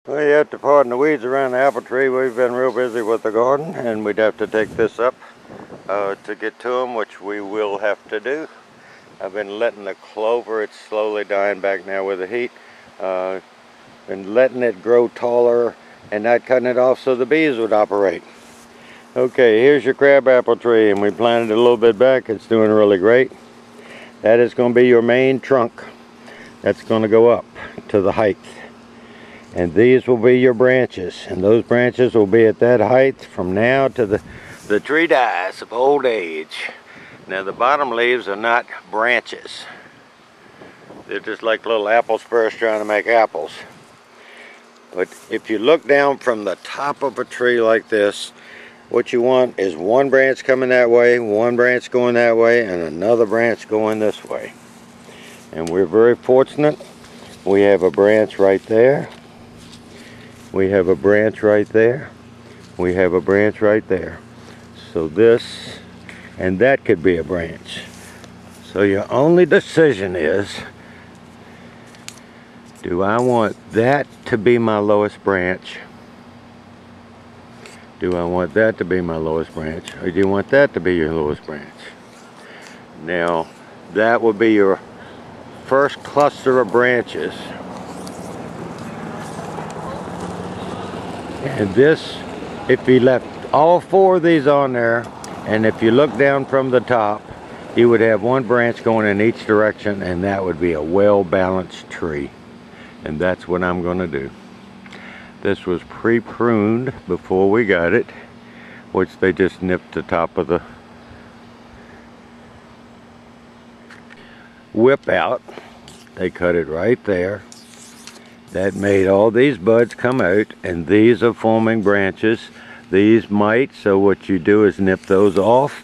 Well, you have to pardon the weeds around the apple tree. We've been real busy with the garden, and we'd have to take this up to get to them, which we will have to do. I've been letting the clover, it's slowly dying back now with the heat. Been letting it grow taller and not cutting it off so the bees would operate. Okay, here's your crabapple tree, and we planted it a little bit back. It's doing really great. That is going to be your main trunk. That's going to go up to the height. And these will be your branches, and those branches will be at that height from now to the tree dies of old age. Now the bottom leaves are not branches. They're just like little apple spurs trying to make apples. But if you look down from the top of a tree like this, what you want is one branch coming that way, one branch going that way, and another branch going this way. And we're very fortunate. We have a branch right there. We have a branch right there. We have a branch right there. So this and that could be a branch. So your only decision is, do I want that to be my lowest branch? Do I want that to be my lowest branch? Or do you want that to be your lowest branch? Now, that would be your first cluster of branches. And this, if you left all four of these on there, and if you look down from the top, you would have one branch going in each direction, and that would be a well-balanced tree. And that's what I'm going to do. This was pre-pruned before we got it, which they just nipped the top of the whip out. They cut it right there. That made all these buds come out, and these are forming branches. These might, so what you do is nip those off,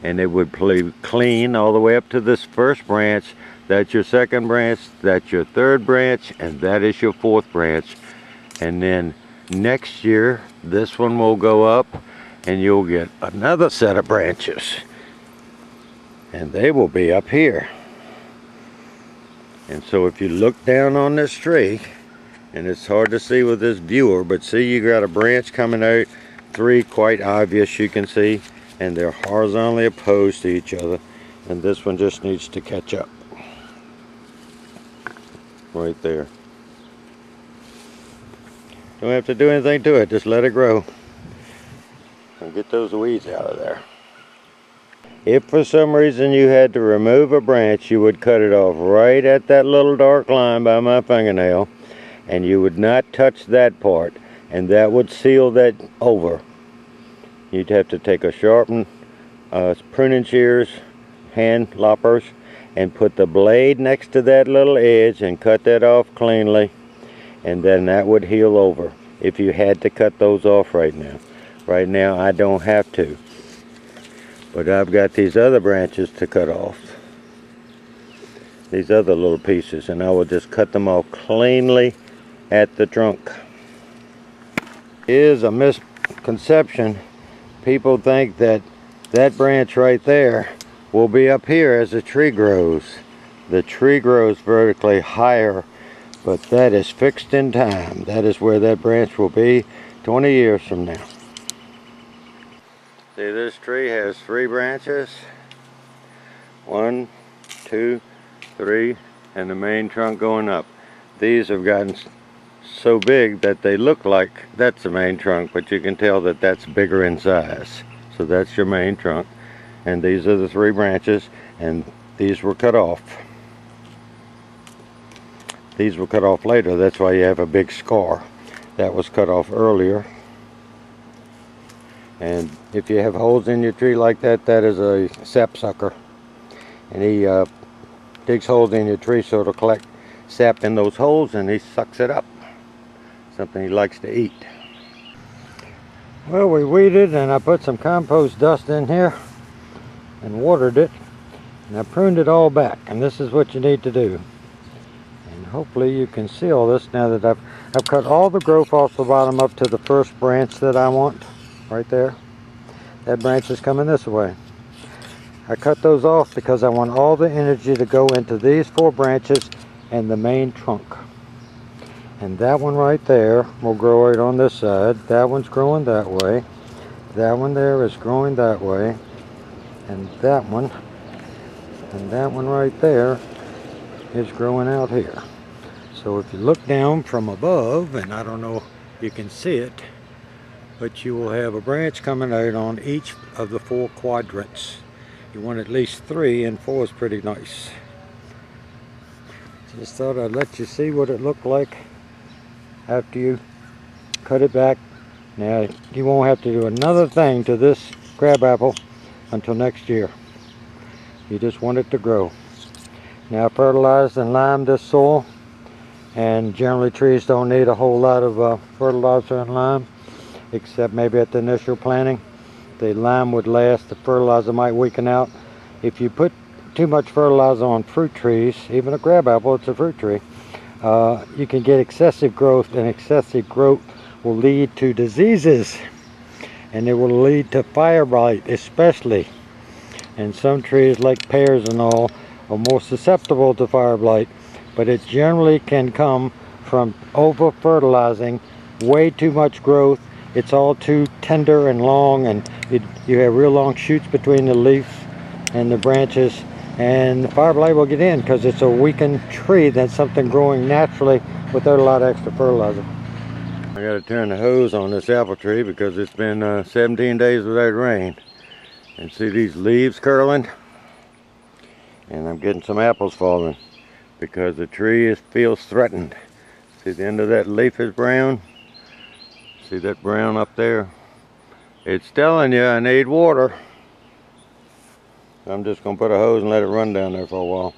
and it would clean all the way up to this first branch. That's your second branch, that's your third branch, and that is your fourth branch. And then next year, this one will go up, and you'll get another set of branches. And they will be up here. And so if you look down on this tree, and it's hard to see with this viewer, but see you got a branch coming out, three quite obvious you can see, and they're horizontally opposed to each other, and this one just needs to catch up. Right there. Don't have to do anything to it, just let it grow. And get those weeds out of there. If for some reason you had to remove a branch, you would cut it off right at that little dark line by my fingernail, and you would not touch that part, and that would seal that over. You'd have to take a sharpened pruning shears, hand loppers, and put the blade next to that little edge and cut that off cleanly, and then that would heal over if you had to cut those off right now. Right now I don't have to. But I've got these other branches to cut off. These other little pieces, and I will just cut them off cleanly at the trunk. Is a misconception. People think that that branch right there will be up here as the tree grows. The tree grows vertically higher, but that is fixed in time. That is where that branch will be 20 years from now. See, this tree has 3 branches. 1, 2, 3, and the main trunk going up. These have gotten so big that they look like that's the main trunk, but you can tell that that's bigger in size. So that's your main trunk. And these are the 3 branches, and these were cut off. These were cut off later, that's why you have a big scar. That was cut off earlier. And if you have holes in your tree like that, that is a sap sucker. And he digs holes in your tree so it'll collect sap in those holes, and he sucks it up. Something he likes to eat. Well, we weeded, and I put some compost dust in here and watered it, and I pruned it all back, and this is what you need to do. And hopefully you can see all this now that I've cut all the growth off the bottom up to the first branch that I want. Right there. That branch is coming this way. I cut those off because I want all the energy to go into these 4 branches and the main trunk. And that one right there will grow right on this side. That one's growing that way. That one there is growing that way. And that one right there is growing out here. So if you look down from above, and I don't know if you can see it, but you will have a branch coming out on each of the 4 quadrants. You want at least 3, and 4 is pretty nice. Just thought I'd let you see what it looked like after you cut it back. Now you won't have to do another thing to this crabapple until next year. You just want it to grow. Now I fertilized and limed this soil, and generally trees don't need a whole lot of fertilizer and lime, except maybe at the initial planting. The lime would last, the fertilizer might weaken out. If you put too much fertilizer on fruit trees, even a crabapple, it's a fruit tree, you can get excessive growth, and excessive growth will lead to diseases, and it will lead to fire blight especially. And some trees like pears and all are more susceptible to fire blight, but it generally can come from over fertilizing, way too much growth. It's all too tender and long, and you have real long shoots between the leaves and the branches, and the fire blight will get in because it's a weakened tree than something growing naturally without a lot of extra fertilizer. I got to turn the hose on this apple tree because it's been 17 days without rain. And see these leaves curling? And I'm getting some apples falling because the tree feels threatened. See the end of that leaf is brown? See that brown up there? It's telling you I need water. I'm just going to put a hose and let it run down there for a while.